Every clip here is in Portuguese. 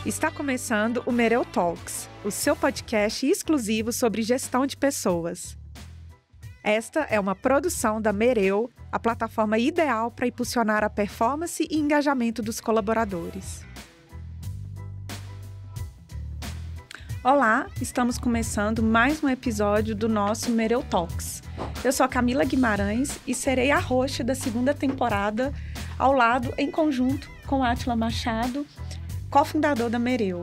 Está começando o Mereu Talks, o seu podcast exclusivo sobre gestão de pessoas. Esta é uma produção da Mereu, a plataforma ideal para impulsionar a performance e engajamento dos colaboradores. Olá, estamos começando mais um episódio do nosso Mereu Talks. Eu sou a Camila Guimarães e serei a host da segunda temporada, ao lado, em conjunto, com Átila Machado, cofundador da Mereu.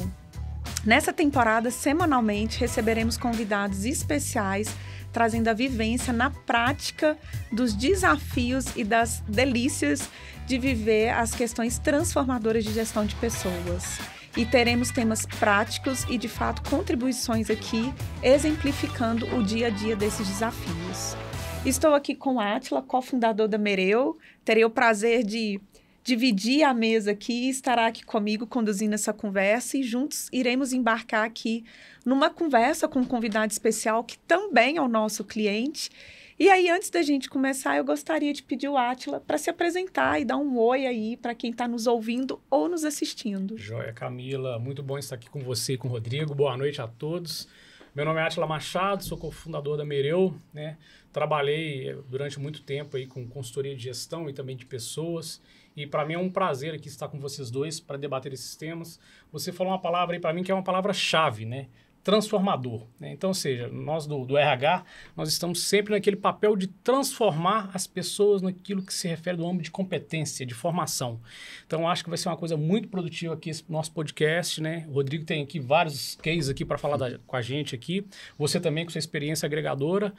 Nessa temporada, semanalmente, receberemos convidados especiais, trazendo a vivência na prática dos desafios e das delícias de viver as questões transformadoras de gestão de pessoas. E teremos temas práticos e, de fato, contribuições aqui, exemplificando o dia a dia desses desafios. Estou aqui com Átila, cofundador da Mereu. Terei o prazer de dividir a mesa aqui, estará aqui comigo conduzindo essa conversa e juntos iremos embarcar aqui numa conversa com um convidado especial que também é o nosso cliente. E aí, antes da gente começar, eu gostaria de pedir o Átila para se apresentar e dar um oi aí para quem está nos ouvindo ou nos assistindo. Joia, Camila, muito bom estar aqui com você e com o Rodrigo. Boa noite a todos. Meu nome é Átila Machado, sou cofundador da Mereu, né? Trabalhei durante muito tempo aí com consultoria de gestão e também de pessoas. E para mim é um prazer aqui estar com vocês dois para debater esses temas. Você falou uma palavra aí para mim que é uma palavra-chave, né? Transformador, né? Então, ou seja, nós do RH, nós estamos sempre naquele papel de transformar as pessoas naquilo que se refere do âmbito de competência, de formação. Então, acho que vai ser uma coisa muito produtiva aqui esse nosso podcast, né? O Rodrigo tem aqui vários cases aqui para falar com a gente aqui. Você também com sua experiência agregadora.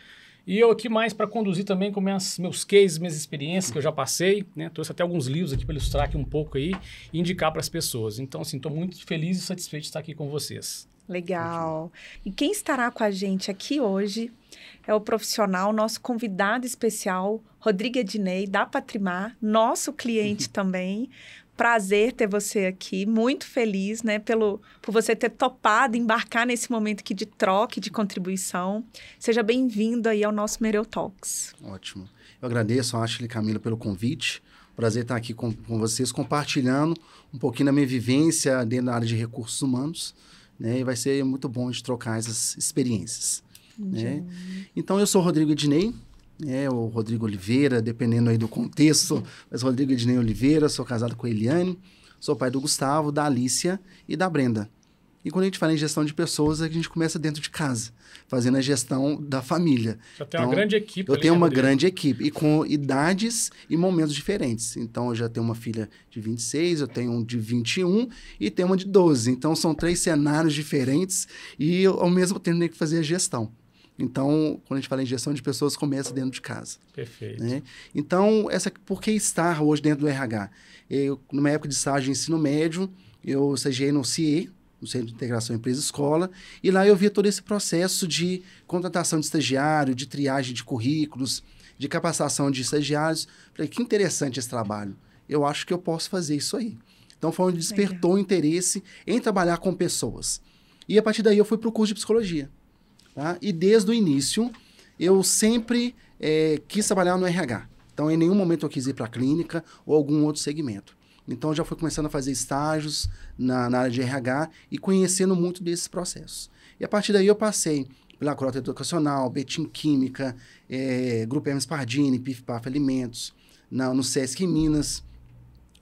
E eu aqui mais para conduzir também com meus cases, minhas experiências que eu já passei, né? Trouxe até alguns livros aqui para ilustrar aqui um pouco aí e indicar para as pessoas. Então, assim, estou muito feliz e satisfeito de estar aqui com vocês. Legal. E quem estará com a gente aqui hoje é o profissional, nosso convidado especial, Rodrigo Ednei, da Patrimar, nosso cliente também. Prazer ter você aqui, muito feliz, né, por você ter topado embarcar nesse momento aqui de troca e de contribuição. Seja bem-vindo aí ao nosso Mereu Talks. Ótimo. Eu agradeço a Átila e Camila pelo convite. Prazer estar aqui com vocês, compartilhando um pouquinho da minha vivência dentro da área de recursos humanos, né, e vai ser muito bom de trocar essas experiências. Né? Então, eu sou o Rodrigo Ednei, o Rodrigo Oliveira, dependendo aí do contexto, mas Rodrigo Ednei Oliveira, sou casado com a Eliane, sou pai do Gustavo, da Alícia e da Brenda. E quando a gente fala em gestão de pessoas, a gente começa dentro de casa, fazendo a gestão da família. Já tem uma grande equipe. Eu tenho uma grande equipe, e com idades e momentos diferentes. Então, eu já tenho uma filha de 26, eu tenho um de 21 e tenho uma de 12. Então, são 3 cenários diferentes e eu, ao mesmo tempo, tenho que fazer a gestão. Então, quando a gente fala em gestão de pessoas, começa dentro de casa. Perfeito. Né? Então, por que estar hoje dentro do RH? Numa época de estágio de ensino médio, eu estagiei no CIE, no Centro de Integração Empresa-Escola, e lá eu via todo esse processo de contratação de estagiário, de triagem de currículos, de capacitação de estagiários. Falei, que interessante esse trabalho. Eu acho que eu posso fazer isso aí. Então, foi onde despertou o interesse em trabalhar com pessoas. E, a partir daí, eu fui para o curso de psicologia. Tá? E desde o início, eu sempre quis trabalhar no RH. Então, em nenhum momento eu quis ir para a clínica ou algum outro segmento. Então, eu já fui começando a fazer estágios na área de RH e conhecendo muito desses processos. E a partir daí eu passei pela Crota Educacional, Betim Química, Grupo Hermes Pardini, PIF-PAF Alimentos, no Sesc em Minas.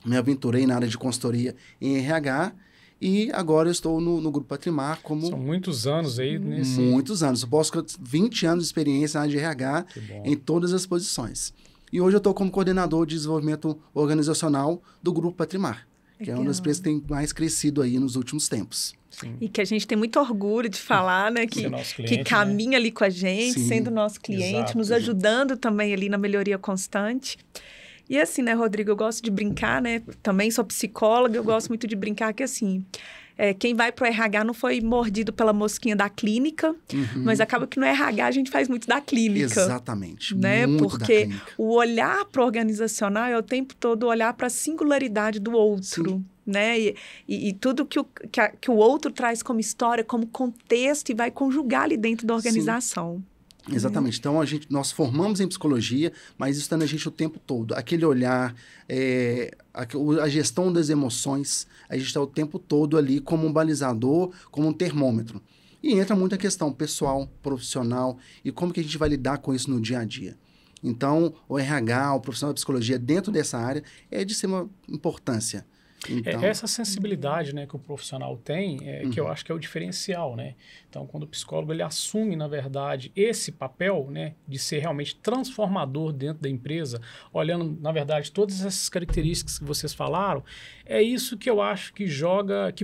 Me aventurei na área de consultoria em RH. E agora eu estou no Grupo Patrimar como... São muitos anos aí nesse... Muitos anos. Eu posso ter 20 anos de experiência na área de RH em todas as posições. E hoje eu estou como coordenador de desenvolvimento organizacional do Grupo Patrimar, que é uma das empresas que tem mais crescido aí nos últimos tempos. Sim. E que a gente tem muito orgulho de falar, né? Que caminha ali com a gente, sim, sendo nosso cliente, exato, nos ajudando também ali na melhoria constante. E assim, né, Rodrigo, eu gosto de brincar, né? Também sou psicóloga, eu gosto muito de brincar que assim... quem vai para o RH não foi mordido pela mosquinha da clínica, mas acaba que no RH a gente faz muito da clínica. Exatamente, né? Muito Porque da clínica. O olhar para o organizacional é o tempo todo olhar para a singularidade do outro. Sim. Né? E tudo que o outro traz como história, como contexto e vai conjugar ali dentro da organização. Exatamente. Então, nós formamos em psicologia, mas isso está na gente o tempo todo. Aquele olhar, a gestão das emoções, a gente está o tempo todo ali como um balizador, como um termômetro. E entra muito a questão pessoal, profissional, e como que a gente vai lidar com isso no dia a dia. Então, o RH, o profissional da psicologia dentro dessa área é de extrema importância. Então, essa sensibilidade, né, que o profissional tem, que eu acho que é o diferencial, né? Então, quando o psicólogo ele assume, na verdade, esse papel, né, de ser realmente transformador dentro da empresa, olhando, na verdade, todas essas características que vocês falaram, é isso que eu acho que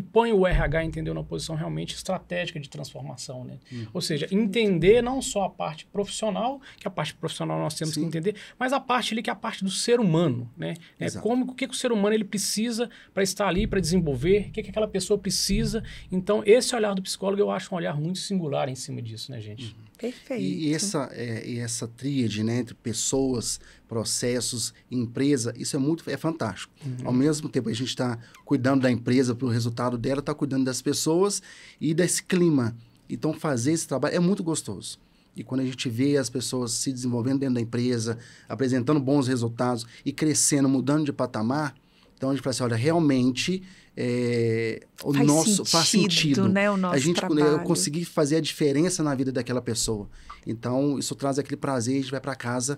põe o RH, entendeu, numa posição realmente estratégica de transformação, né? Ou seja, entender não só a parte profissional, que a parte profissional nós temos que entender, mas a parte ali que é a parte do ser humano, né? O que o ser humano ele precisa para estar ali, para desenvolver, o que aquela pessoa precisa. Então, esse olhar do psicólogo, eu acho um olhar muito singular em cima disso, né, gente? Perfeito. E essa tríade, né, entre pessoas, processos, empresa, isso é fantástico. Ao mesmo tempo, a gente está cuidando da empresa, para o resultado dela, está cuidando das pessoas e desse clima. Então, fazer esse trabalho é muito gostoso. E quando a gente vê as pessoas se desenvolvendo dentro da empresa, apresentando bons resultados e crescendo, mudando de patamar, então a gente fala assim, olha, realmente faz sentido, né, o nosso trabalho. Eu consegui fazer a diferença na vida daquela pessoa. Então, isso traz aquele prazer, a gente vai para casa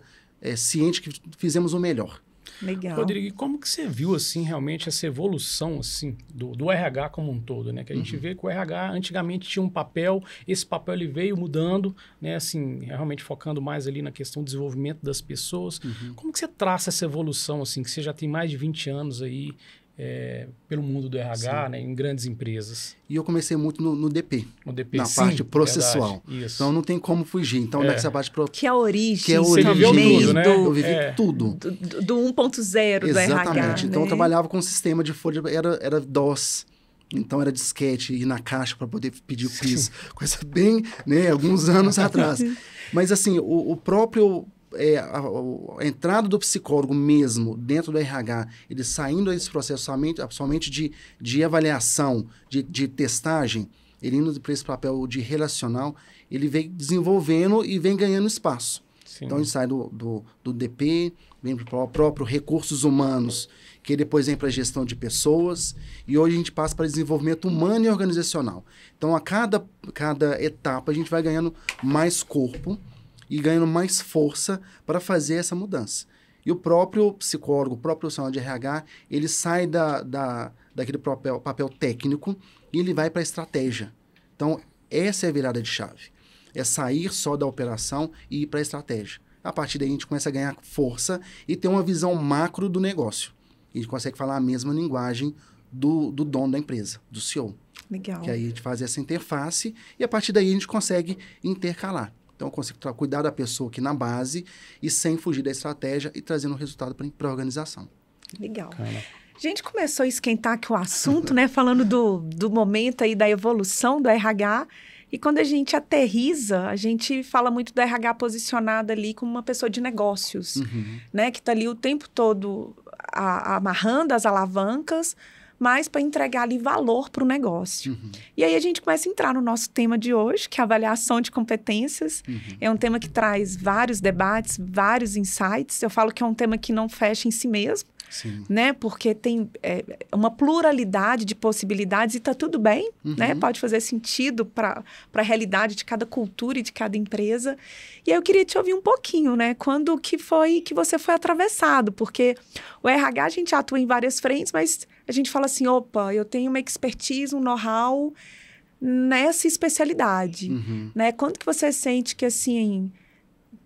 ciente que fizemos o melhor. Legal. Rodrigo, e como que você viu, assim, realmente essa evolução, assim, do RH como um todo, né? Que a gente vê que o RH antigamente tinha um papel, esse papel ele veio mudando, né? Assim, realmente focando mais ali na questão do desenvolvimento das pessoas. Como que você traça essa evolução, assim, que você já tem mais de 20 anos aí pelo mundo do RH, né? Em grandes empresas? E eu comecei muito no DP. No DP, na parte processual. Isso. Então, não tem como fugir. Então, nessa parte... Que é a origem. Que é a origem. Você viveu tudo, né? Eu vivi tudo. Do 1.0 do RH. Exatamente. Então, né? eu trabalhava com um sistema de folha... Era DOS. Então, era disquete, ir na caixa para poder pedir o piso. Coisa bem, né? Alguns anos atrás. Mas, assim, o próprio... a entrada do psicólogo mesmo dentro do RH, ele saindo desse processo somente de avaliação, de testagem, ele indo para esse papel de relacional, ele vem desenvolvendo e vem ganhando espaço. Sim. Então, ele sai do DP, vem para o próprio recursos humanos, que depois vem para a gestão de pessoas, e hoje a gente passa para desenvolvimento humano e organizacional. Então, a cada etapa, a gente vai ganhando mais corpo, e ganhando mais força para fazer essa mudança. E o próprio psicólogo, o próprio profissional de RH, ele sai daquele papel técnico e ele vai para a estratégia. Então, essa é a virada de chave. É sair só da operação e ir para a estratégia. A partir daí, a gente começa a ganhar força e ter uma visão macro do negócio. E a gente consegue falar a mesma linguagem do dono da empresa, do CEO. Legal. Que aí a gente faz essa interface e a partir daí a gente consegue intercalar. Então, eu consigo cuidar da pessoa aqui na base e sem fugir da estratégia e trazendo um resultado para a organização. Legal. A gente começou a esquentar aqui o assunto, né? Falando do momento aí da evolução do RH. E quando a gente aterriza, a gente fala muito do RH posicionado ali como uma pessoa de negócios, né? Que está ali o tempo todo amarrando as alavancas, mas para entregar ali valor para o negócio. E aí a gente começa a entrar no nosso tema de hoje, que é a avaliação de competências. É um tema que traz vários debates, vários insights. Eu falo que é um tema que não fecha em si mesmo, né? Porque tem uma pluralidade de possibilidades e está tudo bem, né? Pode fazer sentido para a realidade de cada cultura e de cada empresa. E aí eu queria te ouvir um pouquinho, né? Quando que foi que você foi atravessado? Porque o RH a gente atua em várias frentes, mas a gente fala assim, opa, eu tenho uma expertise, um know-how nessa especialidade, né? Quando que você sente que, assim,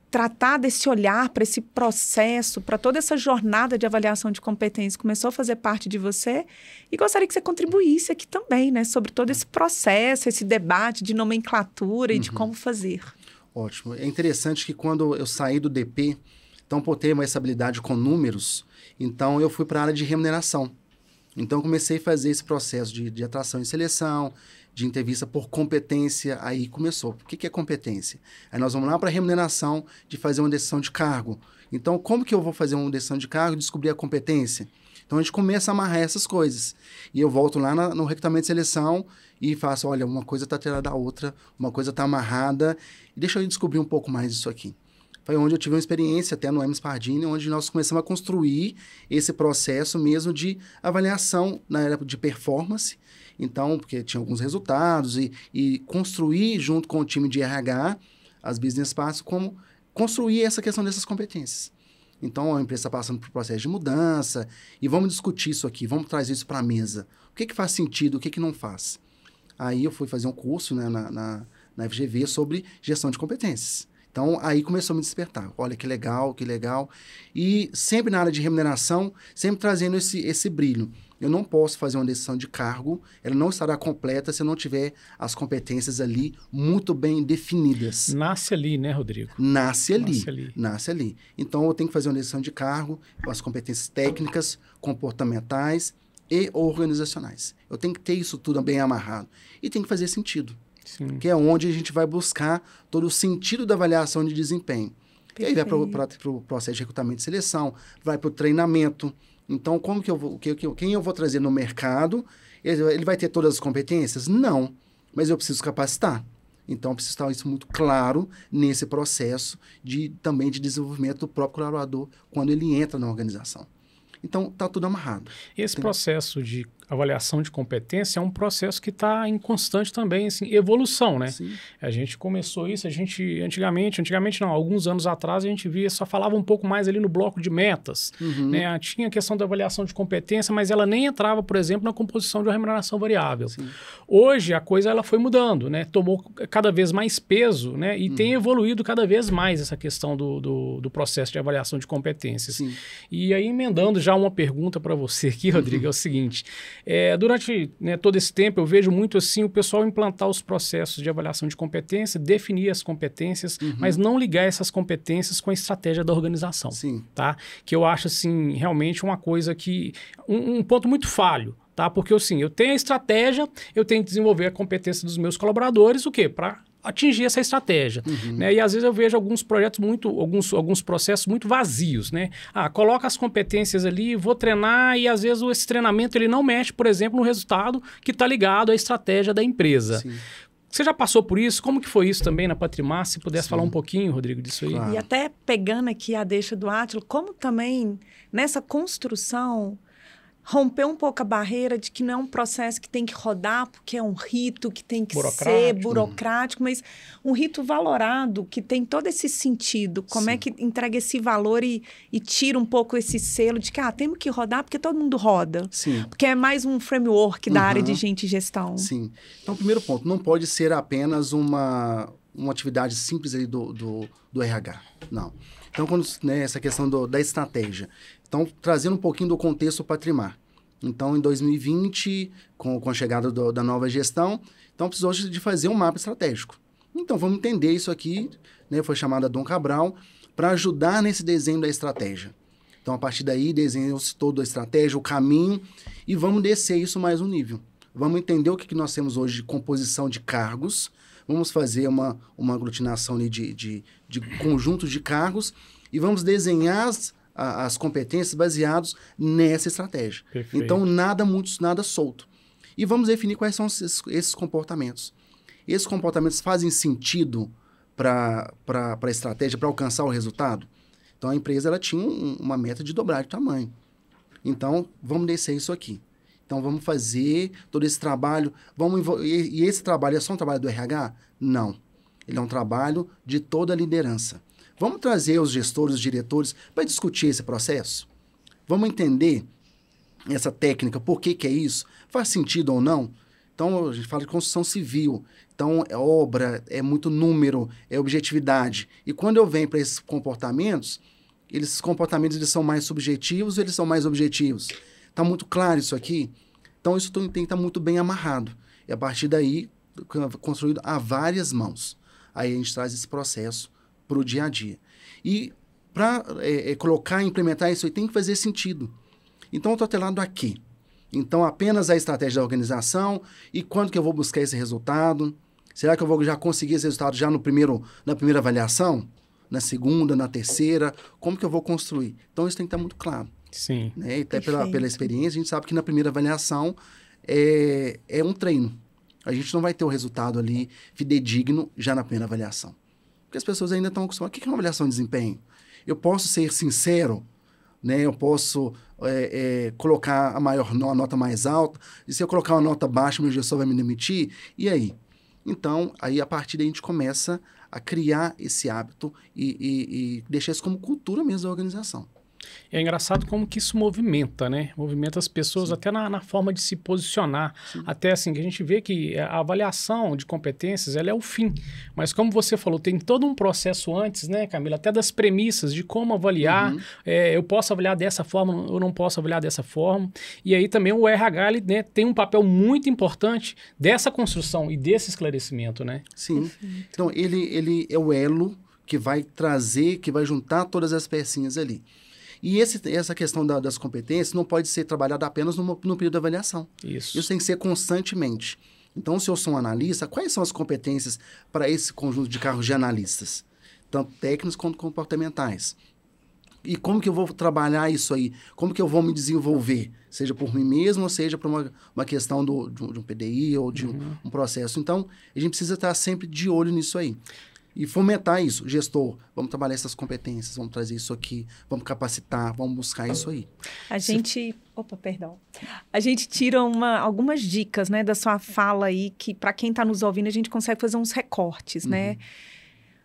tratar desse olhar para esse processo, para toda essa jornada de avaliação de competência começou a fazer parte de você? E gostaria que você contribuísse aqui também, né? Sobre todo esse processo, esse debate de nomenclatura e de como fazer. Ótimo. É interessante que quando eu saí do DP, então, por ter essa habilidade com números, então eu fui para a área de remuneração. Então, comecei a fazer esse processo de atração e seleção, de entrevista por competência, aí começou. O que é competência? Aí nós vamos lá para a remuneração de fazer uma decisão de cargo. Então, como que eu vou fazer uma decisão de cargo e descobrir a competência? Então, a gente começa a amarrar essas coisas. E eu volto lá no recrutamento de seleção e faço, olha, uma coisa está atrelada à outra, uma coisa está amarrada, e deixa eu descobrir um pouco mais disso aqui. Foi onde eu tive uma experiência até no Hermes Pardini, onde nós começamos a construir esse processo mesmo de avaliação na era de performance. Então, porque tinha alguns resultados e construir junto com o time de RH, as business parts, como construir essa questão dessas competências. Então, a empresa está passando por processo de mudança e vamos discutir isso aqui, vamos trazer isso para a mesa. O que faz sentido, o que não faz? Aí eu fui fazer um curso, né, na FGV sobre gestão de competências. Então, aí começou a me despertar. Olha, que legal, que legal. E sempre na área de remuneração, sempre trazendo esse brilho. Eu não posso fazer uma decisão de cargo, ela não estará completa se eu não tiver as competências ali muito bem definidas. Nasce ali, né, Rodrigo? Nasce ali. Então, eu tenho que fazer uma decisão de cargo com as competências técnicas, comportamentais e organizacionais. Eu tenho que ter isso tudo bem amarrado. E tem que fazer sentido. Sim. Que é onde a gente vai buscar todo o sentido da avaliação de desempenho. Perfeito. E aí vai para o processo de recrutamento e seleção, vai para o treinamento. Então, como que eu vou, quem eu vou trazer no mercado? Ele vai ter todas as competências? Não, mas eu preciso capacitar. Então, eu preciso estar isso muito claro nesse processo também de desenvolvimento do próprio colaborador quando ele entra na organização. Então, está tudo amarrado. Esse processo de avaliação de competência é um processo que está em constante também, assim, evolução, né? Sim. A gente começou isso, antigamente não, alguns anos atrás a gente só falava um pouco mais ali no bloco de metas, né? Tinha a questão da avaliação de competência, mas ela nem entrava, por exemplo, na composição de uma remuneração variável. Sim. Hoje a coisa ela foi mudando, né? Tomou cada vez mais peso, né? E tem evoluído cada vez mais essa questão do processo de avaliação de competências. Sim. E aí, emendando já uma pergunta para você aqui, Rodrigo, é o seguinte... durante todo esse tempo, eu vejo muito assim o pessoal implantar os processos de avaliação de competência, definir as competências, mas não ligar essas competências com a estratégia da organização. Sim. Tá? Que eu acho assim, realmente uma coisa que... Um ponto muito falho. Tá? Porque assim, eu tenho a estratégia, eu tenho que desenvolver a competência dos meus colaboradores, o quê? Para atingir essa estratégia. Né? E às vezes eu vejo alguns projetos alguns processos muito vazios, né? Coloca as competências ali, vou treinar e às vezes esse treinamento ele não mexe, por exemplo, no resultado que está ligado à estratégia da empresa. Sim. Você já passou por isso? Como que foi isso também na Patrimar? Se pudesse falar um pouquinho, Rodrigo, disso aí. Claro. E até pegando aqui a deixa do Átila, como também nessa construção... romper um pouco a barreira de que não é um processo que tem que rodar, porque é um rito que tem que ser burocrático, mas um rito valorado, que tem todo esse sentido. Como é que entrega esse valor e tira um pouco esse selo de que temos que rodar porque todo mundo roda. Sim. Porque é mais um framework da área de gente e gestão. Sim. Então, primeiro ponto, não pode ser apenas uma atividade simples ali do RH. Não. Então, quando, essa questão da estratégia. Então, trazendo um pouquinho do contexto Patrimar. Então, em 2020, com a chegada da nova gestão, então precisou de fazer um mapa estratégico. Então, vamos entender isso aqui, foi chamada Dom Cabral, para ajudar nesse desenho da estratégia. Então, a partir daí, desenhou-se toda a estratégia, o caminho, e vamos descer isso mais um nível. Vamos entender o que nós temos hoje de composição de cargos, vamos fazer uma aglutinação ali de conjuntos de cargos, e vamos desenhar as competências baseadas nessa estratégia. Perfeito. Então, nada solto. E vamos definir quais são esses comportamentos. Esses comportamentos fazem sentido para a estratégia, para alcançar o resultado? Então, a empresa ela tinha uma meta de dobrar de tamanho. Então, vamos descer isso aqui. Então, vamos fazer todo esse trabalho. E esse trabalho é só um trabalho do RH? Não. Ele é um trabalho de toda a liderança. Vamos trazer os gestores, os diretores, para discutir esse processo? Vamos entender essa técnica, por que é isso? Faz sentido ou não? Então, a gente fala de construção civil. Então, é obra, é muito número, é objetividade. E quando eu venho para esses comportamentos eles são mais subjetivos ou eles são mais objetivos? Está muito claro isso aqui? Então, isso tem que estar muito bem amarrado. E, a partir daí, construído a várias mãos. Aí, a gente traz esse processo para o dia a dia. E para colocar e implementar isso aí tem que fazer sentido. Então, eu estou atrelado aqui. Então, apenas a estratégia da organização e quando que eu vou buscar esse resultado? Será que eu vou já conseguir esse resultado já na primeira avaliação? Na segunda, na terceira? Como que eu vou construir? Então, isso tem que estar muito claro. Sim. Né? E até pela experiência, a gente sabe que na primeira avaliação é um treino. A gente não vai ter o resultado ali fidedigno já na primeira avaliação. Porque as pessoas ainda estão acostumadas. O que é uma avaliação de desempenho? Eu posso ser sincero, né? Eu posso colocar a nota mais alta, e se eu colocar uma nota baixa, meu gestor vai me demitir? E aí? Então, aí a partir daí a gente começa a criar esse hábito e deixar isso como cultura mesmo da organização. É engraçado como que isso movimenta, né? Movimenta as pessoas até na forma de se posicionar. Sim. Até assim, que a gente vê que a avaliação de competências, ela é o fim. Mas como você falou, tem todo um processo antes, né, Camila? Até das premissas de como avaliar. Eu posso avaliar dessa forma, eu não posso avaliar dessa forma. E aí também o RH, ele, né, tem um papel muito importante dessa construção e desse esclarecimento, né? Sim. Então, ele é o elo que vai trazer, que vai juntar todas as pecinhas ali. E essa questão das competências não pode ser trabalhada apenas no período de avaliação. Isso tem que ser constantemente. Então, se eu sou um analista, quais são as competências para esse conjunto de cargos de analistas? Tanto técnicos quanto comportamentais. E como que eu vou trabalhar isso aí? Como que eu vou me desenvolver? Seja por mim mesmo, ou seja por uma questão de um PDI ou de um processo. Então, a gente precisa estar sempre de olho nisso aí. E fomentar isso. Gestor, vamos trabalhar essas competências, vamos trazer isso aqui, vamos capacitar, vamos buscar isso aí. A gente tira algumas dicas, né, da sua fala aí, que para quem está nos ouvindo, a gente consegue fazer uns recortes, né?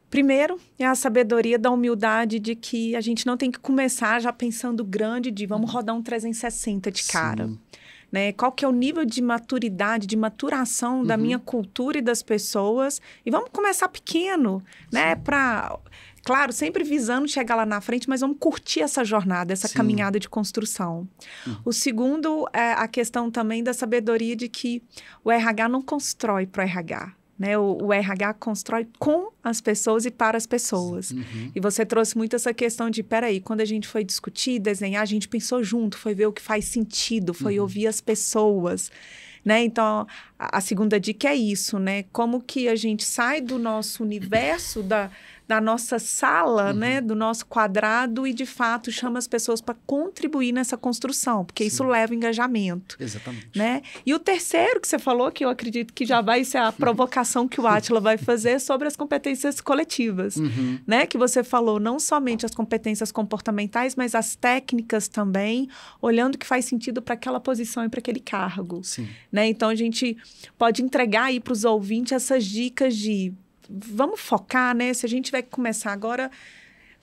Primeiro, é a sabedoria da humildade de que a gente não tem que começar já pensando grande de vamos rodar um 360 de cara. Sim. Né? Qual que é o nível de maturidade, de maturação da minha cultura e das pessoas. E vamos começar pequeno, né? Claro, sempre visando chegar lá na frente, mas vamos curtir essa jornada, essa caminhada de construção. O segundo é a questão também da sabedoria de que o RH não constrói para o RH. Né? O RH constrói com as pessoas e para as pessoas. E você trouxe muito essa questão de, peraí, quando a gente foi discutir, desenhar, a gente pensou junto, foi ver o que faz sentido, foi ouvir as pessoas. Né? Então, a segunda dica é isso, né? Como que a gente sai do nosso universo, da nossa sala, né? Do nosso quadrado e, de fato, chama as pessoas para contribuir nessa construção, porque isso leva engajamento. Exatamente. Né? E o terceiro que você falou, que eu acredito que já vai ser a provocação que o Átila vai fazer sobre as competências coletivas. Né? Que você falou não somente as competências comportamentais, mas as técnicas também, olhando o que faz sentido para aquela posição e para aquele cargo. Sim. Né? Então, a gente pode entregar aí para os ouvintes essas dicas de vamos focar, né? Se a gente tiver que começar agora,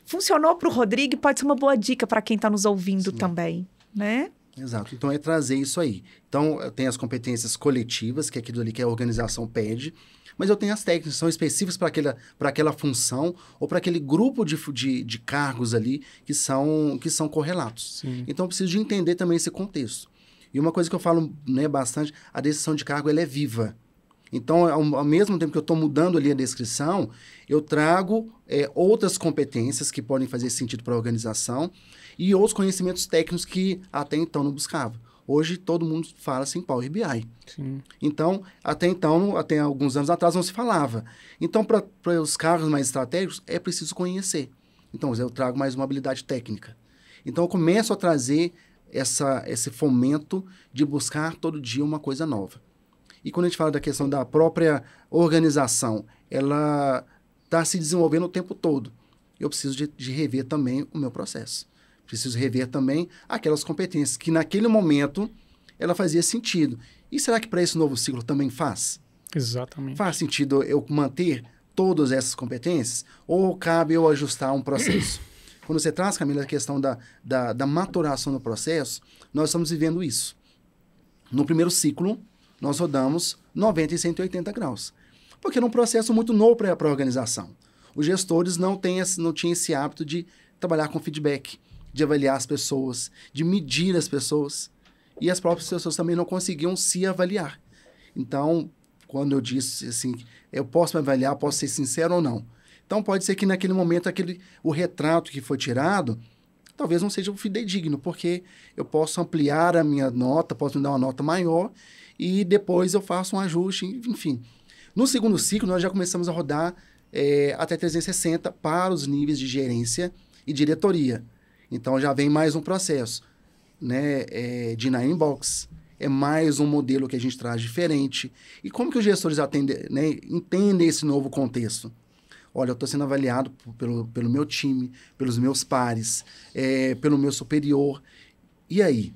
funcionou para o Rodrigo, pode ser uma boa dica para quem está nos ouvindo também, né? Exato. Então, é trazer isso aí. Então, eu tenho as competências coletivas, que é aquilo ali que a organização pede, mas eu tenho as técnicas, que são específicas para aquela função ou para aquele grupo de cargos ali que são correlatos. Sim. Então, eu preciso de entender também esse contexto. E uma coisa que eu falo, né, bastante, a decisão de cargo ela é viva. Então, ao mesmo tempo que eu estou mudando ali a descrição, eu trago outras competências que podem fazer sentido para a organização e outros conhecimentos técnicos que até então não buscava. Hoje, todo mundo fala assim, Power BI. Sim. Então, até alguns anos atrás, não se falava. Então, para os cargos mais estratégicos, é preciso conhecer. Então, eu trago mais uma habilidade técnica. Então, eu começo a trazer esse fomento de buscar todo dia uma coisa nova. E quando a gente fala da questão da própria organização, ela está se desenvolvendo o tempo todo. Eu preciso de rever também o meu processo. Preciso rever também aquelas competências que naquele momento ela fazia sentido. E será que para esse novo ciclo também faz? Exatamente. Faz sentido eu manter todas essas competências? Ou cabe eu ajustar um processo? Quando você traz, Camila, a questão da maturação do processo, nós estamos vivendo isso. No primeiro ciclo, nós rodamos 90 e 180 graus. Porque era um processo muito novo para a organização. Os gestores não tinham esse hábito de trabalhar com feedback, de avaliar as pessoas, de medir as pessoas. E as próprias pessoas também não conseguiam se avaliar. Então, quando eu disse assim, eu posso me avaliar, posso ser sincero ou não. Então, pode ser que naquele momento o retrato que foi tirado talvez não seja o fidedigno, porque eu posso ampliar a minha nota, posso me dar uma nota maior e depois eu faço um ajuste, enfim. No segundo ciclo, nós já começamos a rodar até 360 para os níveis de gerência e diretoria. Então, já vem mais um processo. né, de Nine Box. É mais um modelo que a gente traz diferente. E como que os gestores entendem esse novo contexto? Olha, eu estou sendo avaliado pelo meu time, pelos meus pares, pelo meu superior. E aí?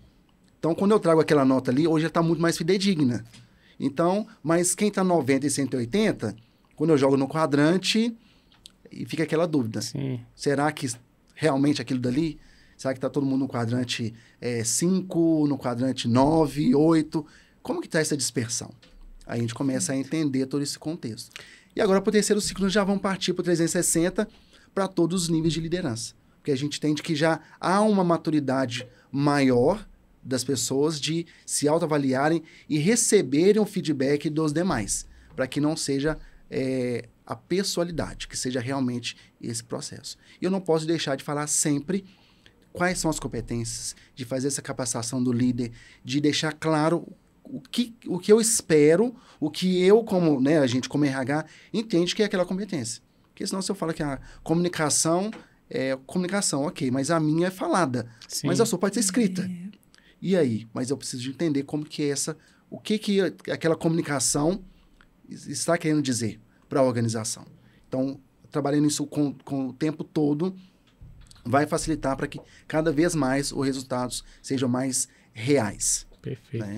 Então, quando eu trago aquela nota ali, hoje ela está muito mais fidedigna. Então, mas quem está 90 e 180, quando eu jogo no quadrante, e fica aquela dúvida. Sim. Será que realmente aquilo dali? Será que está todo mundo no quadrante 5, no quadrante 9, 8? Como que está essa dispersão? Aí a gente começa a entender todo esse contexto. E agora, para o terceiro ciclo, já vamos partir para o 360 para todos os níveis de liderança. Porque a gente entende que já há uma maturidade maior das pessoas de se autoavaliarem e receberem o feedback dos demais, para que não seja a pessoalidade, que seja realmente esse processo. E eu não posso deixar de falar sempre quais são as competências, de fazer essa capacitação do líder, de deixar claro o que eu espero, o que eu, como, né, a gente como RH, entende que é aquela competência. Porque senão se eu falo que a comunicação é comunicação, ok, mas a minha é falada, Sim. mas a sua pode ser escrita. E aí? Mas eu preciso de entender como que é o que aquela comunicação está querendo dizer para a organização. Então, trabalhando isso com o tempo todo, vai facilitar para que cada vez mais os resultados sejam mais reais. Perfeito. Né?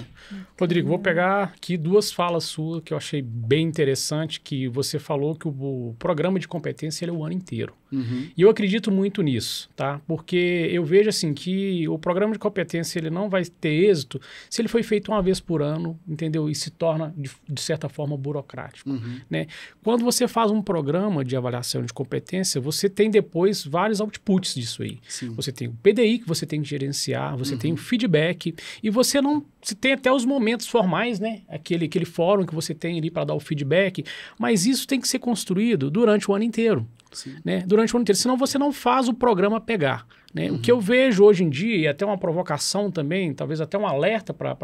Rodrigo, vou pegar aqui 2 falas suas que eu achei bem interessante, que você falou que o programa de competência ele é o ano inteiro. Uhum. E eu acredito muito nisso, tá? Porque eu vejo assim que o programa de competência ele não vai ter êxito se ele foi feito uma vez por ano, entendeu? E se torna, de certa forma, burocrático, né? Quando você faz um programa de avaliação de competência, você tem depois vários outputs disso aí. Sim. Você tem o PDI que você tem que gerenciar, você tem o feedback e você não... Você tem até os momentos formais, né? Aquele fórum que você tem ali para dar o feedback, mas isso tem que ser construído durante o ano inteiro. Né? Durante o ano inteiro, senão você não faz o programa pegar. Né? O que eu vejo hoje em dia, e até uma provocação também, talvez até um alerta para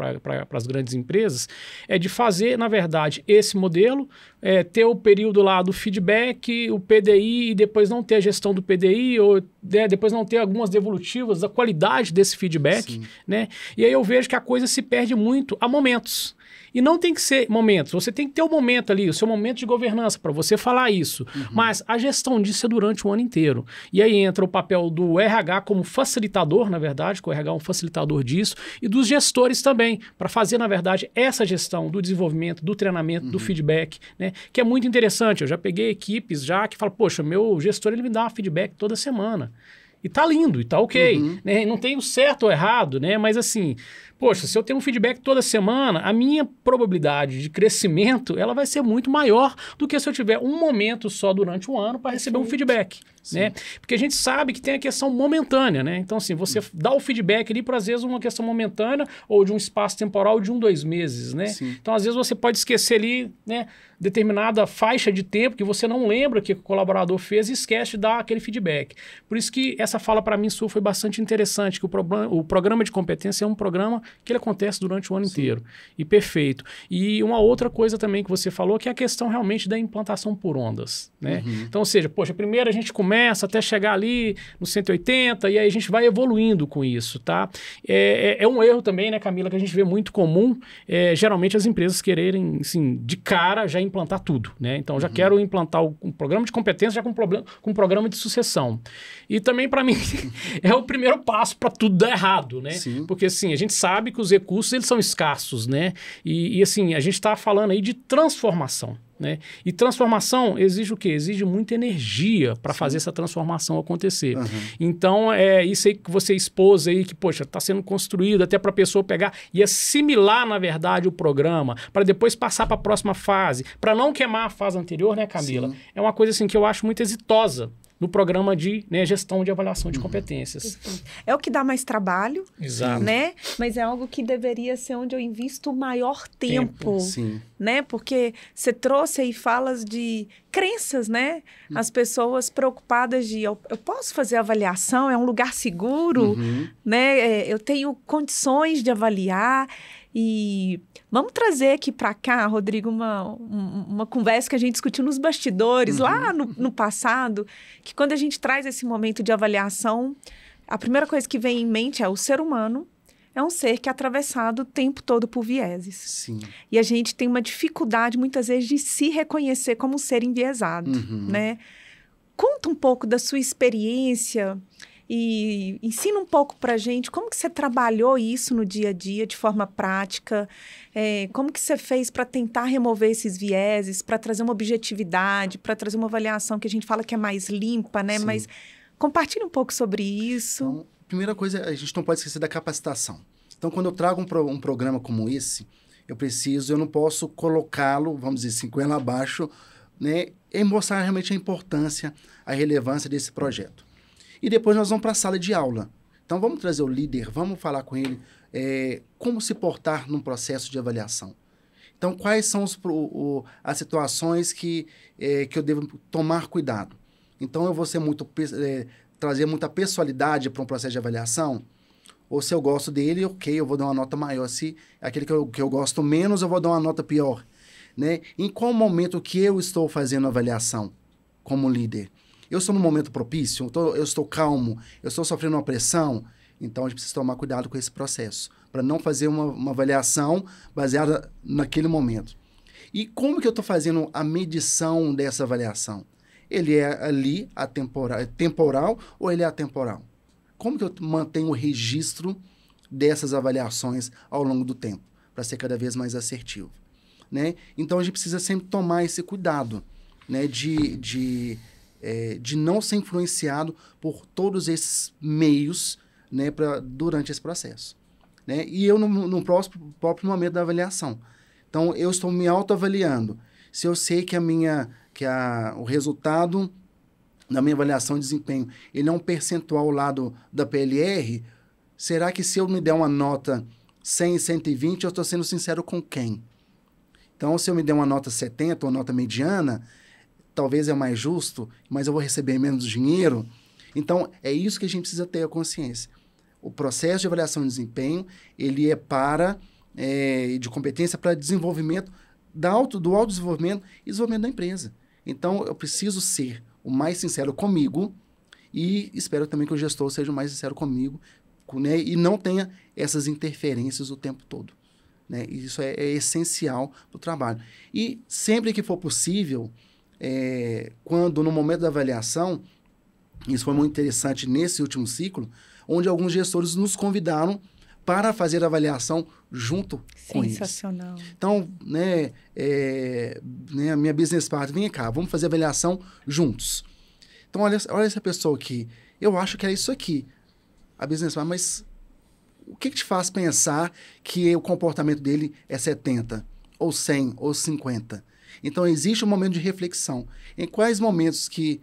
as grandes empresas, é de fazer, na verdade, esse modelo, ter o período lá do feedback, o PDI, e depois não ter a gestão do PDI, ou depois não ter algumas devolutivas da qualidade desse feedback. Né? E aí eu vejo que a coisa se perde muito a momentos. E não tem que ser momentos, você tem que ter o momento ali, o seu momento de governança para você falar isso. Mas a gestão disso é durante o ano inteiro. E aí entra o papel do RH como facilitador, na verdade, que o RH é um facilitador disso, e dos gestores também, para fazer, na verdade, essa gestão do desenvolvimento, do treinamento, do feedback, né? Que é muito interessante. Eu já peguei equipes já que falam, poxa, meu gestor ele me dá um feedback toda semana. E tá lindo, e tá ok. Né? Não tem o certo ou errado, né? Mas assim, poxa, se eu tenho um feedback toda semana, a minha probabilidade de crescimento, ela vai ser muito maior do que se eu tiver um momento só durante um ano para receber um feedback. Né? Porque a gente sabe que tem a questão momentânea, né? Então, assim, você dá o feedback ali para, às vezes, uma questão momentânea ou de um espaço temporal de 1, 2 meses, né? Então, às vezes, você pode esquecer ali, né, determinada faixa de tempo que você não lembra que o colaborador fez e esquece de dar aquele feedback. Por isso que essa fala, para mim, sua foi bastante interessante, que o programa de competência é um programa que ele acontece durante o ano inteiro. E perfeito. E uma outra coisa também que você falou, que é a questão realmente da implantação por ondas, né? Então, ou seja, poxa, primeiro a gente começa até chegar ali no 180 e aí a gente vai evoluindo com isso, tá? É um erro também, né, Camila, que a gente vê muito comum, geralmente as empresas quererem, assim, de cara já implantar tudo, né? Então, já quero implantar um programa de competência já com um programa de sucessão. E também, para mim, é o primeiro passo para tudo dar errado, né? Porque, assim, a gente sabe que os recursos, eles são escassos, né? E assim, a gente está falando aí de transformação. Né? E transformação exige o quê? Exige muita energia para fazer essa transformação acontecer. Então, é isso aí que você expôs aí, que, poxa, está sendo construído até para a pessoa pegar e assimilar, na verdade, o programa, para depois passar para a próxima fase, para não queimar a fase anterior, né, Camila? É uma coisa assim que eu acho muito exitosa no programa de, né, gestão de avaliação de competências. É o que dá mais trabalho, Exato, né? Mas é algo que deveria ser onde eu invisto maior tempo. Né? Porque você trouxe aí falas de crenças, né? As pessoas preocupadas de eu posso fazer avaliação, é um lugar seguro, né? Eu tenho condições de avaliar. E vamos trazer aqui para cá, Rodrigo, uma conversa que a gente discutiu nos bastidores, lá no passado, que quando a gente traz esse momento de avaliação, a primeira coisa que vem em mente é o ser humano é um ser que é atravessado o tempo todo por vieses. Sim. E a gente tem uma dificuldade, muitas vezes, de se reconhecer como um ser enviesado, né? Conta um pouco da sua experiência e ensina um pouco para a gente como que você trabalhou isso no dia a dia, de forma prática, como que você fez para tentar remover esses vieses, para trazer uma objetividade, para trazer uma avaliação que a gente fala que é mais limpa, né? Sim. Mas compartilha um pouco sobre isso. Então, primeira coisa, a gente não pode esquecer da capacitação. Então, quando eu trago um programa como esse, eu não posso colocá-lo, vamos dizer, 50 abaixo, né? E mostrar realmente a importância, a relevância desse projeto. E depois nós vamos para a sala de aula. Então, vamos trazer o líder, vamos falar com ele como se portar num processo de avaliação. Então, quais são as situações que eu devo tomar cuidado? Então, eu vou ser trazer muita pessoalidade para um processo de avaliação, ou se eu gosto dele, ok, eu vou dar uma nota maior. Se aquele que eu gosto menos, eu vou dar uma nota pior. Né? Em qual momento que eu estou fazendo a avaliação como líder? Eu estou num momento propício? Eu estou calmo? Eu estou sofrendo uma pressão? Então, a gente precisa tomar cuidado com esse processo, para não fazer uma avaliação baseada naquele momento. E como que eu estou fazendo a medição dessa avaliação? Ele é ali temporal ou ele é atemporal? Como que eu mantenho o registro dessas avaliações ao longo do tempo, para ser cada vez mais assertivo? Né? Então, a gente precisa sempre tomar esse cuidado, né? de não ser influenciado por todos esses meios, né? Durante esse processo. Né? E eu, no próprio momento da avaliação. Então, eu estou me autoavaliando. Se eu sei que o resultado da minha avaliação de desempenho ele é um percentual lá da PLR, será que se eu me der uma nota 100, 120, eu estou sendo sincero com quem? Então, se eu me der uma nota 70 ou nota mediana, talvez é mais justo, mas eu vou receber menos dinheiro. Então, é isso que a gente precisa ter a consciência. O processo de avaliação de desempenho, ele é de competência para desenvolvimento do autodesenvolvimento e desenvolvimento da empresa. Então, eu preciso ser o mais sincero comigo e espero também que o gestor seja o mais sincero comigo, né, e não tenha essas interferências o tempo todo. Né? Isso é essencial para o trabalho. E sempre que for possível, quando no momento da avaliação, isso foi muito interessante nesse último ciclo, onde alguns gestores nos convidaram para fazer a avaliação junto com eles. Sensacional. Então, a minha business partner, vem cá, vamos fazer a avaliação juntos. Então, olha essa pessoa aqui, eu acho que é isso aqui. A business partner, mas o que te faz pensar que o comportamento dele é 70, ou 100, ou 50? Então, existe um momento de reflexão. Em quais momentos que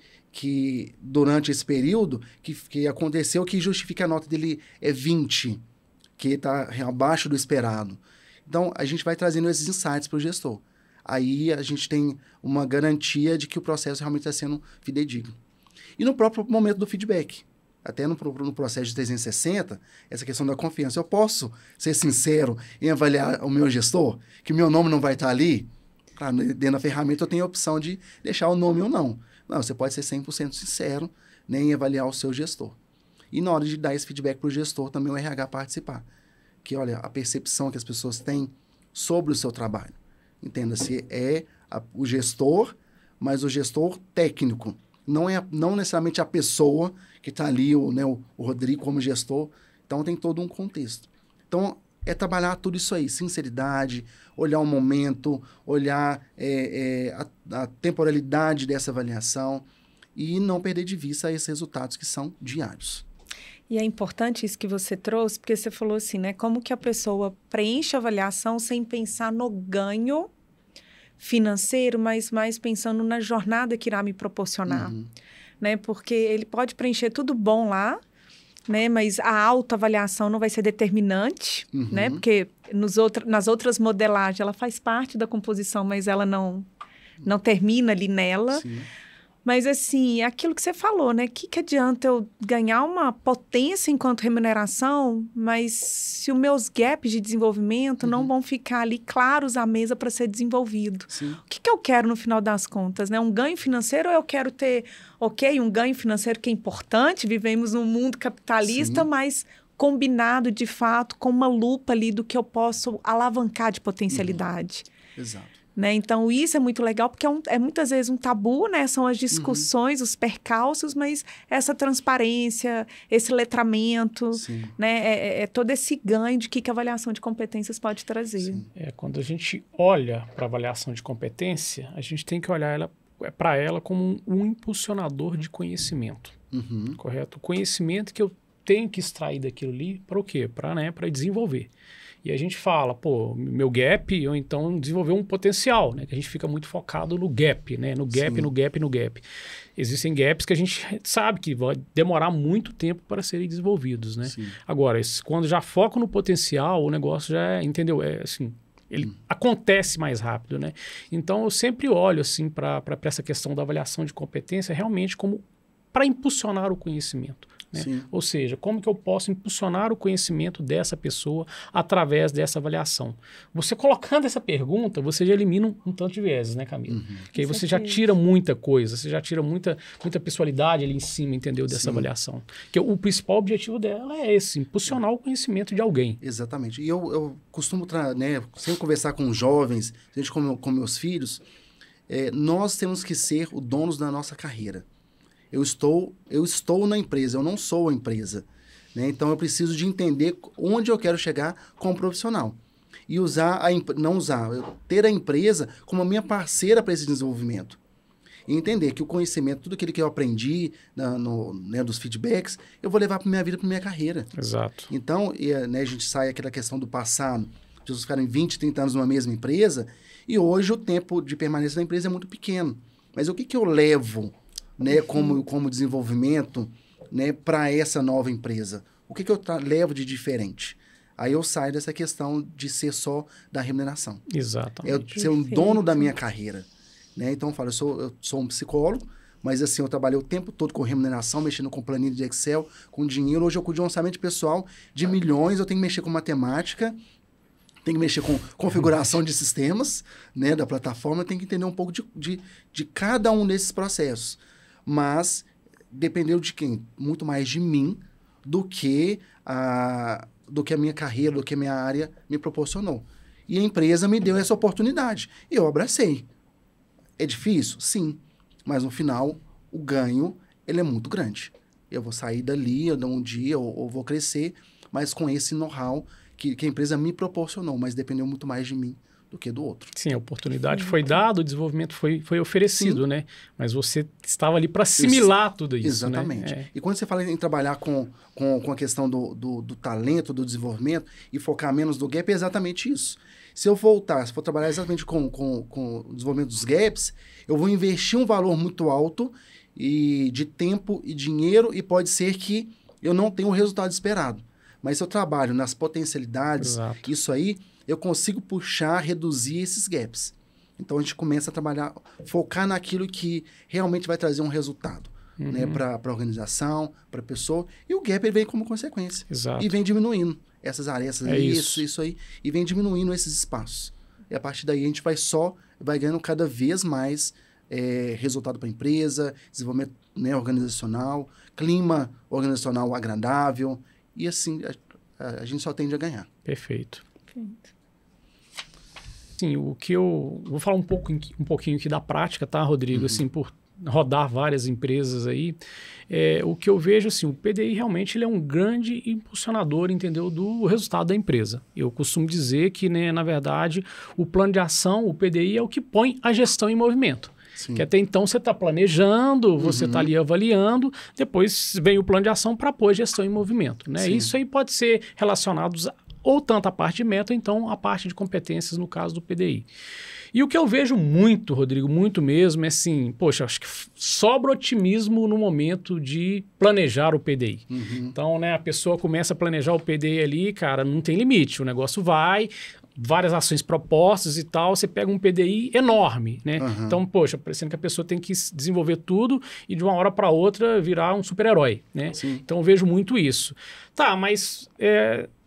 durante esse período, que aconteceu que justifica a nota dele é 20, que está abaixo do esperado. Então, a gente vai trazendo esses insights para o gestor. Aí, a gente tem uma garantia de que o processo realmente está sendo fidedigno. E no próprio momento do feedback, até no processo de 360, essa questão da confiança. Eu posso ser sincero em avaliar o meu gestor, que o meu nome não vai estar ali? Claro, dentro da ferramenta eu tenho a opção de deixar o nome ou não. Não, você pode ser 100% sincero, né, em avaliar o seu gestor. E na hora de dar esse feedback para o gestor, também o RH participar. Que, olha, a percepção que as pessoas têm sobre o seu trabalho. Entenda-se, o gestor, mas o gestor técnico. Não necessariamente a pessoa que está ali, o Rodrigo como gestor. Então, tem todo um contexto. Então, é trabalhar tudo isso aí. Sinceridade, olhar o momento, olhar a temporalidade dessa avaliação e não perder de vista esses resultados que são diários. E é importante isso que você trouxe, porque você falou assim, né? Como que a pessoa preenche a avaliação sem pensar no ganho financeiro, mas mais pensando na jornada que irá me proporcionar. Né? Porque ele pode preencher tudo bom lá, né? Mas a autoavaliação não vai ser determinante, né? Porque nas outras modelagens ela faz parte da composição, mas ela não termina ali nela. Sim. Mas, assim, aquilo que você falou, né? Que adianta eu ganhar uma potência enquanto remuneração, mas se os meus gaps de desenvolvimento não vão ficar ali claros à mesa para ser desenvolvido? Sim. O que eu quero no final das contas, né? Um ganho financeiro ou eu quero ter, um ganho financeiro que é importante, vivemos num mundo capitalista, Sim. mas combinado, de fato, com uma lupa ali do que eu posso alavancar de potencialidade. Exato. Né? Então, isso é muito legal, porque é muitas vezes um tabu, né? São as discussões, os percalços, mas essa transparência, esse letramento, né? É todo esse ganho de que a avaliação de competências pode trazer. Quando a gente olha para a avaliação de competência, a gente tem que olhar para ela como um impulsionador de conhecimento, correto? O conhecimento que eu tenho que extrair daquilo ali, para o quê? Para desenvolver. E a gente fala, pô, meu gap, ou então desenvolver um potencial, né? Que a gente fica muito focado no gap, né? No gap, no gap, no gap. Existem gaps que a gente sabe que vai demorar muito tempo para serem desenvolvidos, né? Sim. Agora, quando já foco no potencial, o negócio já, entendeu? Ele acontece mais rápido, né? Então, eu sempre olho, assim, para essa questão da avaliação de competência realmente como para impulsionar o conhecimento. Né? Ou seja, como que eu posso impulsionar o conhecimento dessa pessoa através dessa avaliação? Você colocando essa pergunta, você já elimina um tanto de vieses, né, Camila? Que aí você já tira muita coisa, você já tira muita pessoalidade ali em cima, entendeu, dessa avaliação. Que o principal objetivo dela é esse, impulsionar o conhecimento de alguém. Exatamente. E eu costumo, né, sempre conversar com os jovens, gente com meus filhos, nós temos que ser os donos da nossa carreira. Eu estou na empresa, eu não sou a empresa. Né? Então, eu preciso de entender onde eu quero chegar como profissional. E ter a empresa como a minha parceira para esse desenvolvimento. E entender que o conhecimento, tudo aquilo que eu aprendi né, dos feedbacks, eu vou levar para minha vida, para minha carreira. Exato. Então, né, a gente sai aquela questão do passado, as pessoas ficarem 20, 30 anos numa mesma empresa, e hoje o tempo de permanência da empresa é muito pequeno. Mas o que eu levo, né, como desenvolvimento, né, para essa nova empresa? O que eu levo de diferente? Aí eu saio dessa questão de ser só da remuneração. Exatamente. Eu ser um dono da minha carreira. Né? Então, eu falo, eu sou um psicólogo, mas assim, eu trabalhei o tempo todo com remuneração, mexendo com planilha de Excel, com dinheiro. Hoje eu cuido de um orçamento pessoal de milhões, eu tenho que mexer com matemática, tenho que mexer com configuração de sistemas, né, da plataforma, eu tenho que entender um pouco de cada um desses processos. Mas dependeu de quem? Muito mais de mim do que a minha carreira, do que a minha área me proporcionou. E a empresa me deu essa oportunidade. E eu abracei. É difícil? Sim. Mas no final, o ganho ele é muito grande. Eu vou sair dali, um dia, ou vou crescer, mas com esse know-how que a empresa me proporcionou, mas dependeu muito mais de mim do que do outro. Sim, a oportunidade foi dada, o desenvolvimento foi oferecido, né? Mas você estava ali para assimilar tudo isso, exatamente. Né? E quando você fala em trabalhar com a questão do talento, do desenvolvimento e focar menos no gap, é exatamente isso. Se for trabalhar exatamente com o desenvolvimento dos gaps, eu vou investir um valor muito alto de tempo e dinheiro e pode ser que eu não tenha o resultado esperado. Mas se eu trabalho nas potencialidades, isso aí, eu consigo reduzir esses gaps. Então, a gente começa a trabalhar, focar naquilo que realmente vai trazer um resultado, né, para a organização, para a pessoa. E o gap ele vem como consequência. Exato. E vem diminuindo essas áreas, isso aí, e vem diminuindo esses espaços. E a partir daí, a gente vai ganhando cada vez mais resultado para a empresa, desenvolvimento, né, organizacional, clima organizacional agradável. E assim, a gente só tende a ganhar. Perfeito. Sim, o que eu vou falar um pouquinho aqui da prática, tá, Rodrigo? Assim, por rodar várias empresas aí, o que eu vejo, assim, o PDI realmente ele é um grande impulsionador, entendeu, do resultado da empresa. Eu costumo dizer que, né, na verdade, o plano de ação, o PDI, é o que põe a gestão em movimento. Sim. Que até então você está planejando, você está ali avaliando, depois vem o plano de ação para pôr a gestão em movimento. Né? Isso aí pode ser relacionado ou tanto à parte de meta, ou então à parte de competências, no caso do PDI. E o que eu vejo muito, Rodrigo, muito mesmo, é assim, poxa, acho que sobra otimismo no momento de planejar o PDI. Então, né, a pessoa começa a planejar o PDI ali, cara, não tem limite, o negócio vai, várias ações propostas e tal, você pega um PDI enorme, né? Então, poxa, parecendo que a pessoa tem que desenvolver tudo e de uma hora para outra virar um super-herói, né? Então, eu vejo muito isso. Tá, mas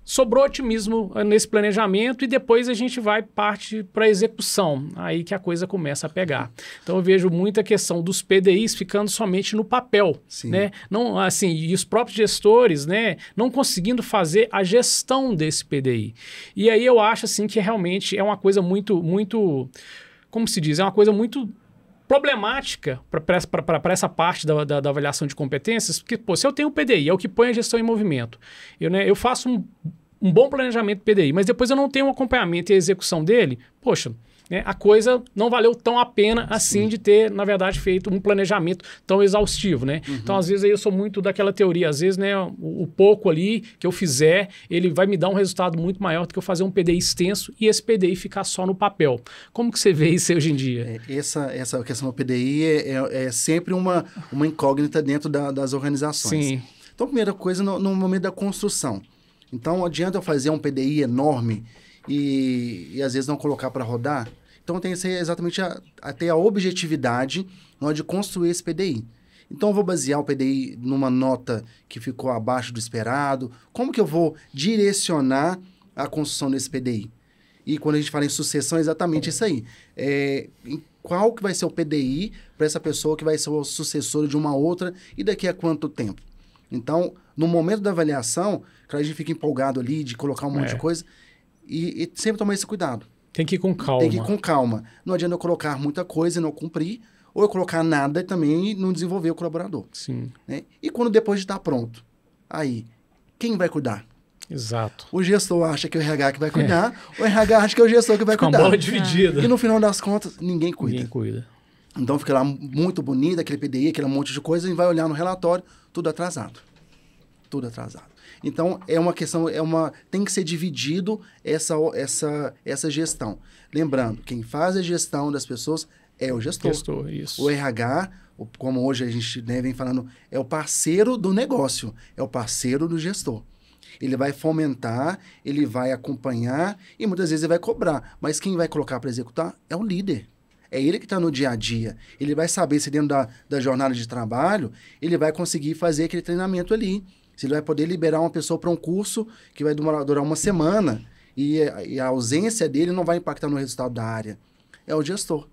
sobrou otimismo nesse planejamento e depois a gente vai parte para a execução, aí que a coisa começa a pegar. Então eu vejo muita questão dos PDIs ficando somente no papel, né? Não, assim, e os próprios gestores, né, não conseguindo fazer a gestão desse PDI. E aí eu acho assim que realmente é uma coisa muito, como se diz, é uma coisa muito problemática para essa parte da avaliação de competências, porque, pô, se eu tenho o PDI, é o que põe a gestão em movimento, eu faço um bom planejamento PDI, mas depois eu não tenho um acompanhamento e a execução dele, poxa, né, a coisa não valeu tão a pena assim de ter, na verdade, feito um planejamento tão exaustivo, né? Então, às vezes, aí eu sou muito daquela teoria, às vezes, né, o pouco ali que eu fizer, ele vai me dar um resultado muito maior do que eu fazer um PDI extenso e esse PDI ficar só no papel. Como que você vê isso hoje em dia? Essa questão do PDI é sempre uma incógnita dentro das organizações. Sim. Então, primeira coisa, no momento da construção. Então, não adianta eu fazer um PDI enorme e às vezes não colocar para rodar. Então, tem que ser exatamente ter a objetividade na hora de construir esse PDI. Então, eu vou basear o PDI numa nota que ficou abaixo do esperado. Como que eu vou direcionar a construção desse PDI? E quando a gente fala em sucessão, é exatamente isso aí. Qual que vai ser o PDI para essa pessoa que vai ser o sucessor de uma outra e daqui a quanto tempo? Então, no momento da avaliação, a gente fica empolgado ali de colocar um monte de coisa e sempre tomar esse cuidado. Tem que ir com calma. Tem que ir com calma. Não adianta eu colocar muita coisa e não cumprir, ou eu colocar nada e também não desenvolver o colaborador. Sim. Né? E quando depois de estar pronto, aí, quem vai cuidar? Exato. O gestor acha que é o RH que vai cuidar, o RH acha que é o gestor que vai cuidar. Com a bola dividida. E no final das contas, ninguém cuida. Ninguém cuida. Então fica lá muito bonito, aquele PDI, aquele monte de coisa, e vai olhar no relatório, tudo atrasado. Tudo atrasado. Então, é uma questão, tem que ser dividido essa gestão. Lembrando, quem faz a gestão das pessoas é o gestor. Isso. O RH, como hoje a gente vem falando, é o parceiro do negócio, é o parceiro do gestor. Ele vai fomentar, ele vai acompanhar e muitas vezes ele vai cobrar. Mas quem vai colocar para executar é o líder. É ele que está no dia a dia. Ele vai saber se dentro da jornada de trabalho, ele vai conseguir fazer aquele treinamento ali. Se ele vai poder liberar uma pessoa para um curso que vai durar uma semana e a ausência dele não vai impactar no resultado da área. É o gestor.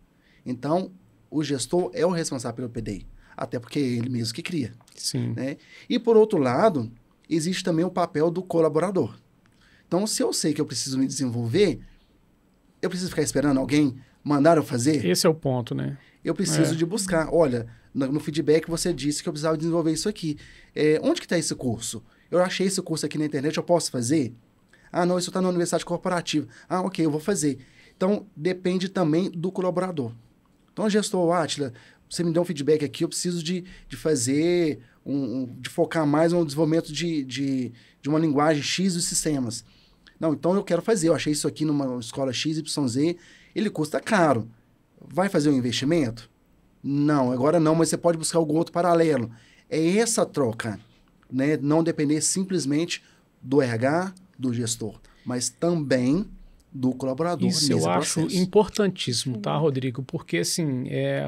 Então, o gestor é o responsável pelo PDI. Até porque é ele mesmo que cria. Sim. Né? E, por outro lado, existe também o papel do colaborador. Então, se eu sei que eu preciso me desenvolver, eu preciso ficar esperando alguém mandar eu fazer? Esse é o ponto, né? Eu preciso de buscar. Olha, no feedback você disse que eu precisava desenvolver isso aqui. Onde que está esse curso? Eu achei esse curso aqui na internet, eu posso fazer? Ah, não, isso está na universidade corporativa. Ah, ok, eu vou fazer. Então, depende também do colaborador. Então, gestor Átila, você me deu um feedback aqui, eu preciso de fazer, de focar mais no desenvolvimento de uma linguagem X dos sistemas. Não, então eu quero fazer. Eu achei isso aqui numa escola XYZ, ele custa caro. Vai fazer um investimento? Não, agora não, mas você pode buscar algum outro paralelo. É essa troca, né? Não depender simplesmente do RH, do gestor, mas também do colaborador. Isso eu acho importantíssimo, tá, Rodrigo? Porque, assim,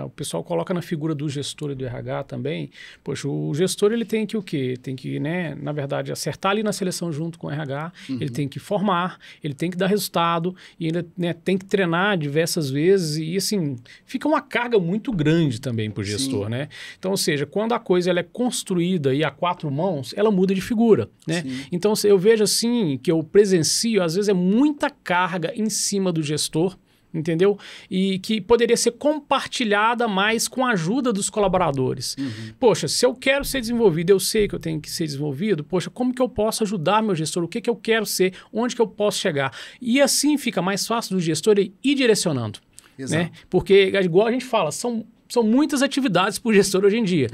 o pessoal coloca na figura do gestor e do RH também. Poxa, o gestor, ele tem que o quê? Tem que, né, na verdade, acertar ali na seleção junto com o RH, ele tem que formar, ele tem que dar resultado, e ainda, né, tem que treinar diversas vezes, e, assim, fica uma carga muito grande também para o gestor, né? Então, ou seja, quando a coisa ela é construída e a quatro mãos, ela muda de figura, né? Sim. Então, eu vejo, assim, que eu presencio, às vezes é muita carga em cima do gestor, entendeu? E que poderia ser compartilhada mais com a ajuda dos colaboradores. Poxa, se eu quero ser desenvolvido, eu sei que eu tenho que ser desenvolvido, poxa, como que eu posso ajudar meu gestor? O que que eu quero ser? Onde que eu posso chegar? E assim fica mais fácil do gestor ir direcionando. Exato. Né? Porque, igual a gente fala, são muitas atividades para o gestor hoje em dia.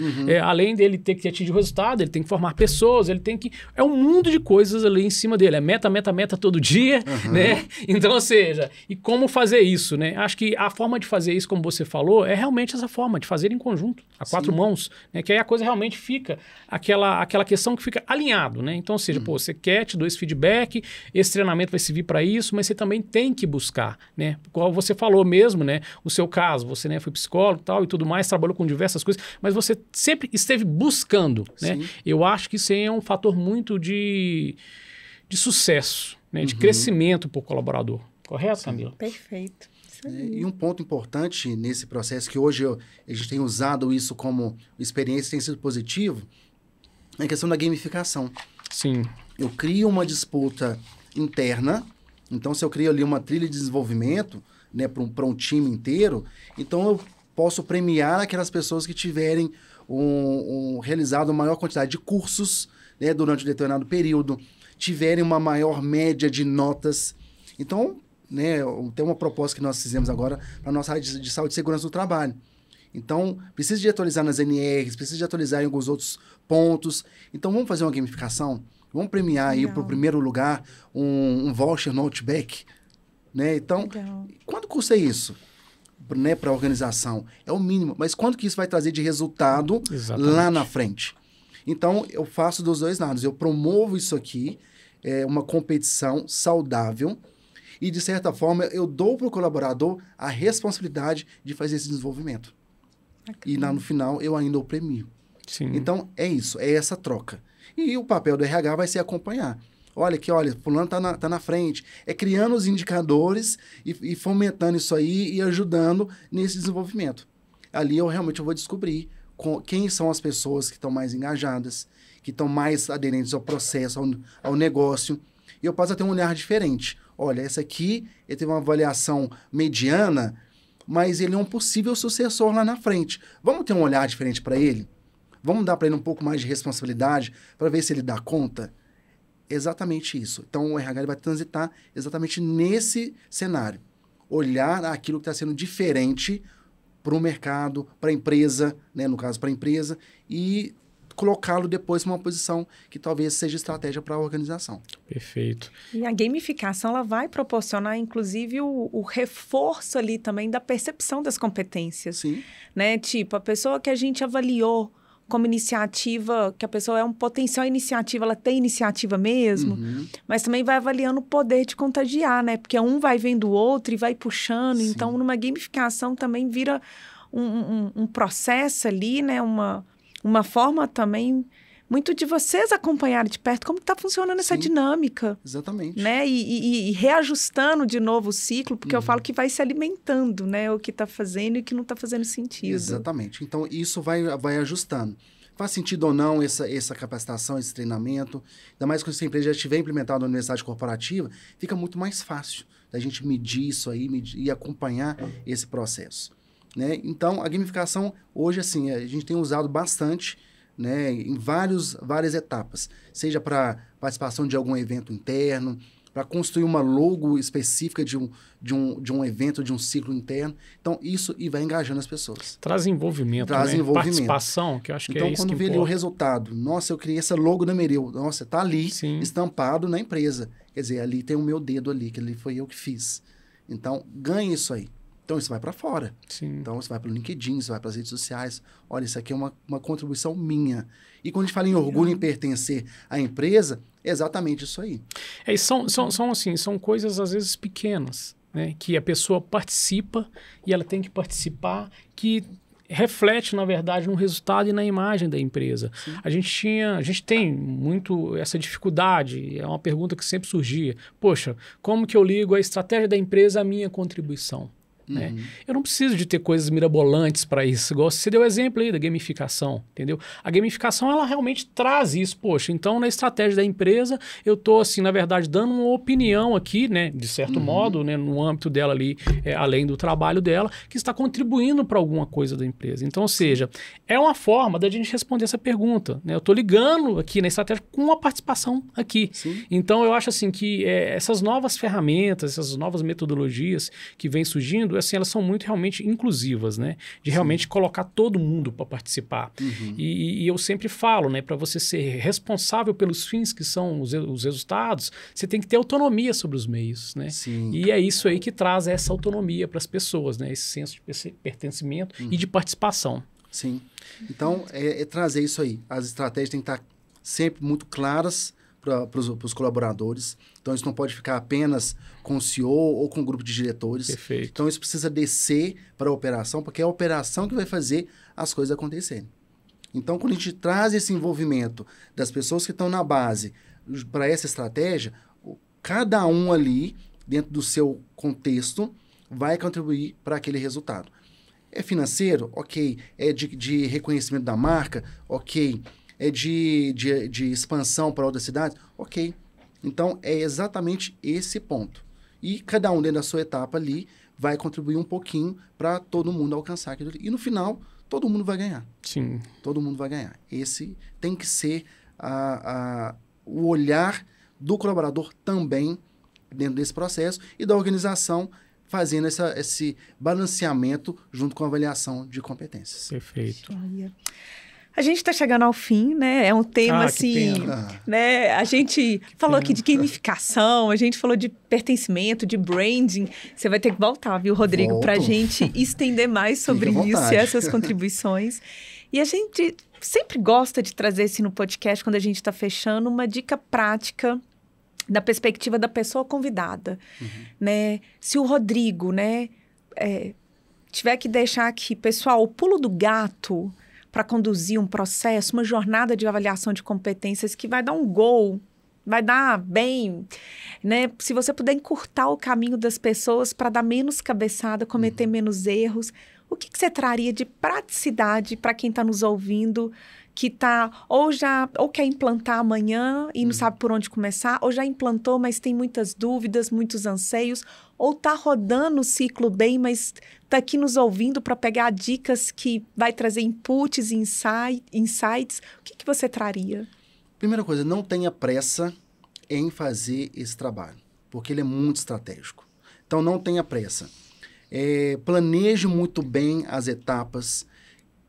Além dele ter que atingir o resultado, ele tem que formar pessoas, ele tem que... É um mundo de coisas ali em cima dele. É meta todo dia, né? Então, ou seja, e como fazer isso, né? Acho que a forma de fazer isso, como você falou, é realmente essa forma, de fazer em conjunto, a quatro mãos, né? Que aí a coisa realmente fica aquela questão que fica alinhado, né? Então, ou seja, pô, você quer, te dou esse feedback, esse treinamento vai servir para isso, mas você também tem que buscar, né? Como você falou mesmo, né? O seu caso, você, né, foi psicólogo e tal, e tudo mais, trabalhou com diversas coisas, mas você sempre esteve buscando, né? Eu acho que isso aí é um fator muito de de sucesso, né, de crescimento para o colaborador. Correto, Camila? Perfeito. Isso aí. E um ponto importante nesse processo, que hoje a gente tem usado isso como experiência, tem sido positivo, é a questão da gamificação. Sim. Eu crio uma disputa interna, então se eu crio ali uma trilha de desenvolvimento, né, para um time inteiro, então eu posso premiar aquelas pessoas que tiverem realizado uma maior quantidade de cursos, né, durante um determinado período, tiverem uma maior média de notas. Então, né, tem uma proposta que nós fizemos agora para a nossa área de saúde e segurança do trabalho. Então, precisa de atualizar nas NRs, precisa de atualizar em alguns outros pontos. Então, vamos fazer uma gamificação? Vamos premiar aí para o primeiro lugar um voucher no Outback, né? Então, Legal. quanto custa isso, né, para a organização? É o mínimo. Mas quanto que isso vai trazer de resultado lá na frente? Então, eu faço dos dois lados. Eu promovo isso aqui, uma competição saudável, e, de certa forma, eu dou para o colaborador a responsabilidade de fazer esse desenvolvimento. E lá no final, eu ainda o premio. Sim. Então, é isso, é essa troca. E o papel do RH vai ser acompanhar. Olha aqui, olha, fulano tá na frente. É criando os indicadores e fomentando isso aí e ajudando nesse desenvolvimento. Ali eu realmente vou descobrir quem são as pessoas que estão mais engajadas, que estão mais aderentes ao processo, ao negócio. E eu passo a ter um olhar diferente. Olha, essa aqui, ele teve uma avaliação mediana, mas ele é um possível sucessor lá na frente. Vamos ter um olhar diferente para ele? Vamos dar para ele um pouco mais de responsabilidade para ver se ele dá conta? Exatamente isso. Então, o RH vai transitar exatamente nesse cenário. Olhar aquilo que está sendo diferente para o mercado, para a empresa, né? No caso, para a empresa, e colocá-lo depois em uma posição que talvez seja estratégia para a organização. Perfeito. E a gamificação, ela vai proporcionar, inclusive, o reforço ali também da percepção das competências. Sim. Né? Tipo, a pessoa que a gente avaliou como iniciativa, que a pessoa é um potencial iniciativa, ela tem iniciativa mesmo, mas também vai avaliando o poder de contagiar, né? Porque um vai vendo o outro e vai puxando. Sim. Então, numa gamificação também vira um processo ali, né? Uma forma também muito de vocês acompanharem de perto como está funcionando essa dinâmica. Exatamente. Né? E reajustando de novo o ciclo, porque eu falo que vai se alimentando, né? O que está fazendo e o que não está fazendo sentido. Exatamente. Então, isso vai ajustando. Faz sentido ou não essa capacitação, esse treinamento? Ainda mais quando essa empresa já estiver implementada na universidade corporativa, fica muito mais fácil da gente medir isso aí e acompanhar esse processo. Né? Então, a gamificação, hoje, assim, a gente tem usado bastante, né, em várias etapas, seja para participação de algum evento interno, para construir uma logo específica de um evento, de um ciclo interno. Então, isso e vai engajando as pessoas. Traz envolvimento, Traz né? envolvimento. Participação, que eu acho que então, é isso quando que vê ali o importa. resultado, nossa, eu criei essa logo da Mereu, nossa, tá ali, Sim. estampado na empresa. Quer dizer, ali tem o meu dedo ali, que ali foi eu que fiz. Então, ganha isso aí. Então, isso vai para fora. Sim. Então, você vai para o LinkedIn, você vai para as redes sociais. Olha, isso aqui é uma contribuição minha. E quando a gente fala em orgulho em pertencer à empresa, é exatamente isso aí. E são coisas, às vezes, pequenas, né? Que a pessoa participa e ela tem que participar, que reflete, na verdade, no resultado e na imagem da empresa. A gente tem muito essa dificuldade, é uma pergunta que sempre surgia. Poxa, como que eu ligo a estratégia da empresa à minha contribuição? Né? Eu não preciso de ter coisas mirabolantes para isso. Você deu o exemplo aí da gamificação, entendeu? A gamificação, ela realmente traz isso. Poxa, então na estratégia da empresa, eu estou, assim, na verdade, dando uma opinião aqui, né, de certo modo, né, no âmbito dela ali, além do trabalho dela, que está contribuindo para alguma coisa da empresa. Então, ou seja, é uma forma da gente responder essa pergunta, né? Eu estou ligando aqui na estratégia com uma participação aqui. Sim. Então, eu acho assim que essas novas ferramentas, essas novas metodologias que vêm surgindo, assim, elas são muito realmente inclusivas, né? De realmente colocar todo mundo para participar. E eu sempre falo, né? Para você ser responsável pelos fins que são os resultados, você tem que ter autonomia sobre os meios, né? Sim. E é isso aí que traz essa autonomia para as pessoas, né? Esse senso de pertencimento e de participação. Sim. Então, é trazer isso aí. As estratégias têm que estar sempre muito claras para os colaboradores. Então, isso não pode ficar apenas com o CEO ou com o grupo de diretores. Perfeito. Então, isso precisa descer para a operação, porque é a operação que vai fazer as coisas acontecerem. Então, quando a gente traz esse envolvimento das pessoas que estão na base para essa estratégia, cada um ali, dentro do seu contexto, vai contribuir para aquele resultado. É financeiro? Ok. É de reconhecimento da marca? Ok. É de expansão para outras cidades? Ok. Então, é exatamente esse ponto. E cada um dentro da sua etapa ali vai contribuir um pouquinho para todo mundo alcançar aquilo ali. E no final, todo mundo vai ganhar. Sim. Todo mundo vai ganhar. Esse tem que ser o olhar do colaborador também dentro desse processo e da organização fazendo esse balanceamento junto com a avaliação de competências. Perfeito. A gente está chegando ao fim, né? É um tema assim, né? A gente falou aqui de gamificação, a gente falou de pertencimento, de branding. Você vai ter que voltar, viu, Rodrigo, para a gente estender mais sobre isso e essas contribuições. E a gente sempre gosta de trazer assim no podcast, quando a gente está fechando, uma dica prática da perspectiva da pessoa convidada, né? Se o Rodrigo, né, tiver que deixar aqui, pessoal, o pulo do gato para conduzir um processo, uma jornada de avaliação de competências que vai dar um gol, vai dar bem, né? Se você puder encurtar o caminho das pessoas para dar menos cabeçada, cometer menos erros, o que você traria de praticidade para quem está nos ouvindo, que está ou quer implantar amanhã e não sabe por onde começar, ou já implantou, mas tem muitas dúvidas, muitos anseios, ou está rodando o ciclo bem, mas está aqui nos ouvindo para pegar dicas que vai trazer inputs e insights. O que você traria? Primeira coisa, não tenha pressa em fazer esse trabalho, porque ele é muito estratégico. Então, não tenha pressa. Planeje muito bem as etapas.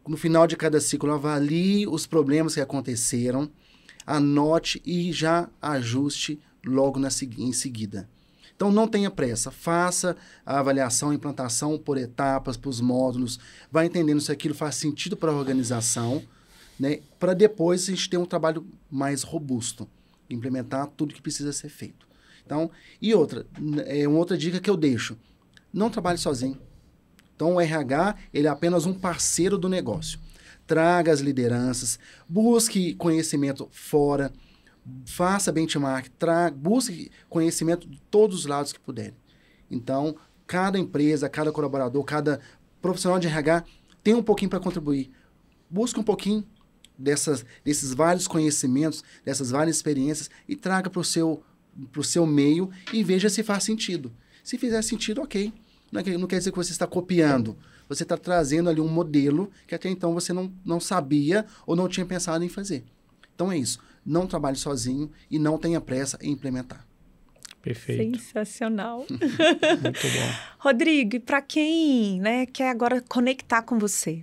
No final de cada ciclo, avalie os problemas que aconteceram, anote e já ajuste logo em seguida. Então, não tenha pressa. Faça a avaliação, a implantação por etapas, por módulos. Vai entendendo se aquilo faz sentido para a organização, né? Para depois a gente ter um trabalho mais robusto. Implementar tudo que precisa ser feito. Então, e uma outra dica que eu deixo. Não trabalhe sozinho. Então, o RH, ele é apenas um parceiro do negócio. Traga as lideranças, busque conhecimento fora, faça benchmark, busque conhecimento de todos os lados que puderem. Então, cada empresa, cada colaborador, cada profissional de RH tem um pouquinho para contribuir. Busque um pouquinho desses vários conhecimentos, dessas várias experiências e traga para o seu meio e veja se faz sentido. Se fizer sentido, ok. Não quer dizer que você está copiando. Você está trazendo ali um modelo que até então você não sabia ou não tinha pensado em fazer. Então é isso. Não trabalhe sozinho e não tenha pressa em implementar. Perfeito. Sensacional. Muito bom. Rodrigo, e para quem, né, quer agora conectar com você,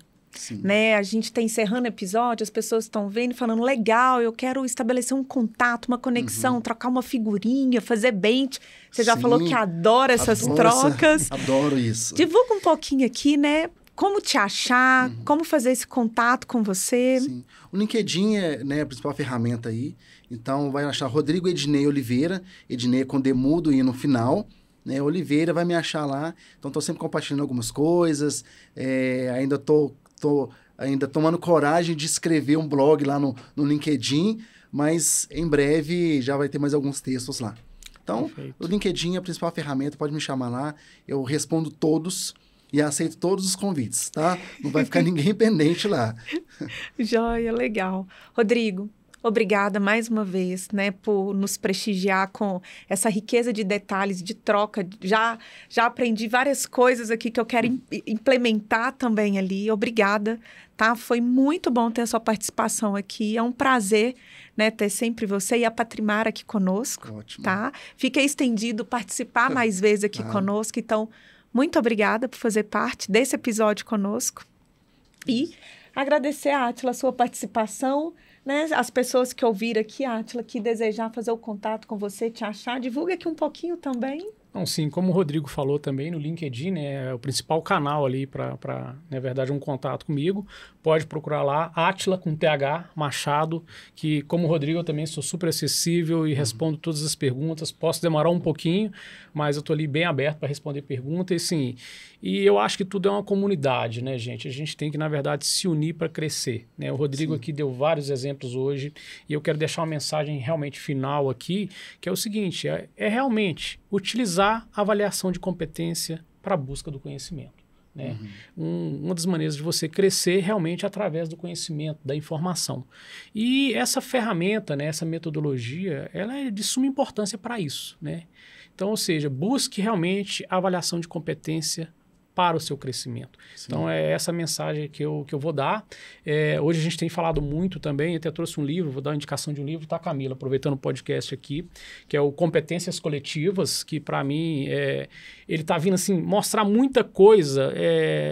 né? A gente está encerrando o episódio, as pessoas estão vendo e falando, legal, eu quero estabelecer um contato, uma conexão, trocar uma figurinha, fazer bench. Você já falou que adora essas trocas. Adoro isso. Divulga um pouquinho aqui, né? Como te achar, como fazer esse contato com você. Sim. O LinkedIn é, né, a principal ferramenta aí. Então, vai achar Rodrigo Ednei Oliveira, Ednei com D mudo e no final. Né, Oliveira vai me achar lá. Então, estou sempre compartilhando algumas coisas. Ainda estou ainda tomando coragem de escrever um blog lá no LinkedIn, mas em breve já vai ter mais alguns textos lá. Então, o LinkedIn é a principal ferramenta, pode me chamar lá, eu respondo todos e aceito todos os convites, tá? Não vai ficar ninguém pendente lá. Joia, legal. Rodrigo, obrigada mais uma vez, né, por nos prestigiar com essa riqueza de detalhes, de troca. Já aprendi várias coisas aqui que eu quero implementar também ali. Obrigada, tá? Foi muito bom ter a sua participação aqui. É um prazer, né, ter sempre você e a Patrimar aqui conosco. Ótimo. Tá? Fica estendido participar mais vezes aqui conosco. Então, muito obrigada por fazer parte desse episódio conosco. E agradecer a Átila a sua participação. Né? As pessoas que ouviram aqui, Átila, que desejar fazer o contato com você, te achar, divulga aqui um pouquinho também. Não, sim, como o Rodrigo falou também, no LinkedIn, né, é o principal canal ali para, na verdade, um contato comigo. Pode procurar lá, Átila com TH Machado, que como o Rodrigo eu também sou super acessível e respondo todas as perguntas. Posso demorar um pouquinho, mas eu estou ali bem aberto para responder perguntas. E, sim, e eu acho que tudo é uma comunidade, né, gente? A gente tem que, na verdade, se unir para crescer, né? O Rodrigo aqui deu vários exemplos hoje e eu quero deixar uma mensagem realmente final aqui, que é o seguinte, é realmente utilizar a avaliação de competência para a busca do conhecimento. Né? Uma das maneiras de você crescer realmente através do conhecimento, da informação. E essa ferramenta, né, essa metodologia, ela é de suma importância para isso. Né? Então, ou seja, busque realmente a avaliação de competência para o seu crescimento. Sim. Então, é essa mensagem que eu vou dar. Hoje a gente tem falado muito também, até trouxe um livro, vou dar uma indicação de um livro, tá, Camila? Aproveitando o podcast aqui, que é o Competências Coletivas, que para mim, ele está vindo assim, mostrar muita coisa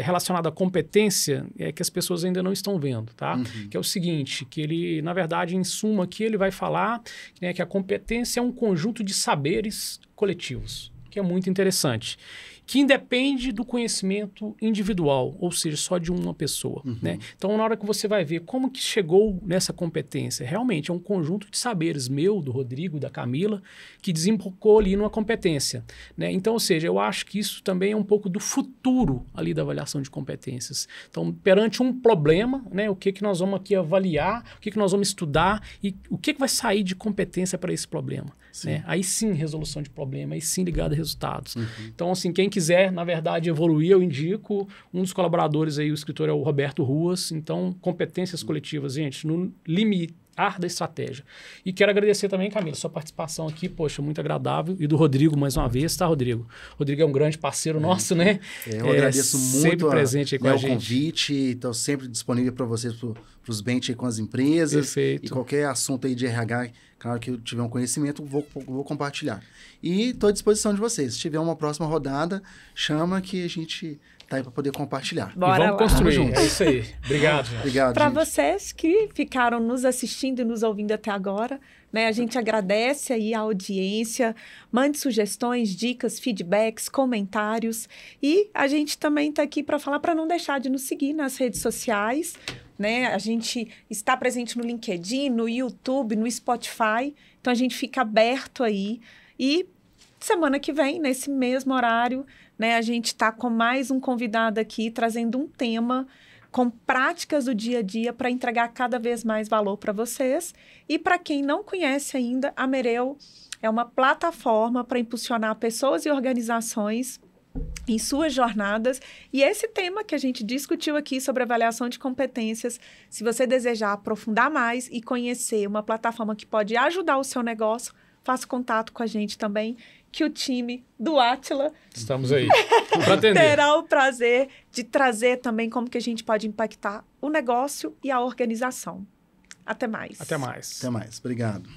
relacionada à competência que as pessoas ainda não estão vendo, tá? Que é o seguinte, que ele, na verdade, em suma aqui, ele vai falar, né, que a competência é um conjunto de saberes coletivos, que é muito interessante, que independe do conhecimento individual, ou seja, só de uma pessoa. Né? Então, na hora que você vai ver como que chegou nessa competência, realmente é um conjunto de saberes meu, do Rodrigo, da Camila, que desembocou ali numa competência. Né? Então, ou seja, eu acho que isso também é um pouco do futuro ali da avaliação de competências. Então, perante um problema, né, o que nós vamos aqui avaliar, o que nós vamos estudar e o que vai sair de competência para esse problema. Né? Aí sim, resolução de problema, aí sim ligado a resultados. Então, assim, quem quiser, na verdade, evoluir, eu indico um dos colaboradores aí, o escritor é o Roberto Ruas. Então, competências coletivas, gente, no limitar da estratégia. E quero agradecer também, Camila, sua participação aqui, poxa, muito agradável. E do Rodrigo, mais uma vez, tá, Rodrigo? Rodrigo é um grande parceiro nosso, né? Eu agradeço muito sempre presente aí com a gente. O convite, estou sempre disponível para vocês, para os bench aí com as empresas. Perfeito. E qualquer assunto aí de RH, claro que eu tiver um conhecimento, vou compartilhar. E estou à disposição de vocês. Se tiver uma próxima rodada, chama que a gente tá aí para poder compartilhar. Bora e vamos construir. juntos. É isso aí. Obrigado. Obrigado, para gente. vocês que ficaram nos assistindo e nos ouvindo até agora, né? A gente agradece aí a audiência. Mande sugestões, dicas, feedbacks, comentários. E a gente também está aqui para falar, para não deixar de nos seguir nas redes sociais. Né? A gente está presente no LinkedIn, no YouTube, no Spotify. Então, a gente fica aberto aí. E semana que vem, nesse mesmo horário, né, a gente está com mais um convidado aqui, trazendo um tema com práticas do dia a dia para entregar cada vez mais valor para vocês. E para quem não conhece ainda, a Mereu é uma plataforma para impulsionar pessoas e organizações em suas jornadas. E esse tema que a gente discutiu aqui sobre avaliação de competências, se você desejar aprofundar mais e conhecer uma plataforma que pode ajudar o seu negócio, faça contato com a gente também, que o time do Átila estamos aí para atender. Terá o prazer de trazer também como que a gente pode impactar o negócio e a organização. Até mais. Até mais. Até mais. Obrigado.